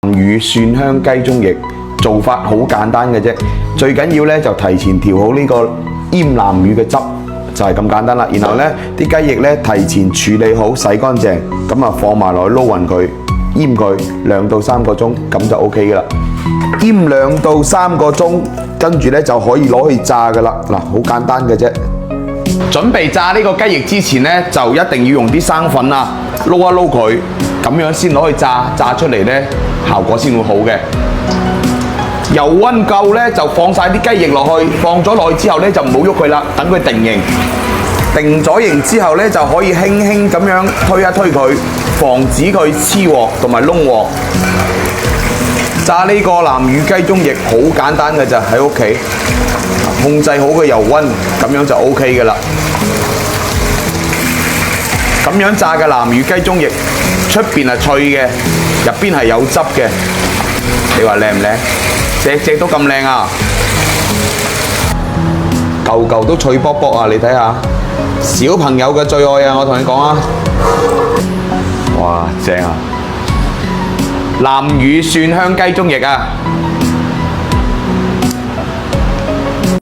南乳蒜香雞中翼做法好簡單嘅啫，最緊要咧就提前調好呢個醃南乳嘅汁，就係咁簡單啦。然後咧啲雞翼咧提前處理好，洗乾淨，咁啊放埋落去撈勻佢，醃佢2到3個鐘，咁就 OK 噶啦。醃2到3個鐘，跟住咧就可以攞去炸噶啦。嗱，好簡單嘅啫。準備炸呢個雞翼之前咧，就一定要用啲生粉啊，撈一撈佢，咁樣先攞去炸，炸出嚟咧效果先會好嘅。油溫夠咧，就放晒啲雞翼落去，放咗落去之後咧就唔好喐佢啦，等佢定型。定咗型之後咧，就可以輕輕咁樣推一推佢，防止佢黐鑊同埋燶鑊。炸呢個南乳雞中翼好簡單嘅咋，喺屋企控制好個油溫，咁樣就 OK 嘅啦。咁樣炸嘅南乳雞中翼，出邊係脆嘅，入邊係有汁嘅。你話靚唔靚？隻隻都咁靚啊！嚿嚿都脆卜卜啊！你睇下，小朋友嘅最愛啊！我同你講啊！哇，正啊！南乳蒜香雞中翼啊！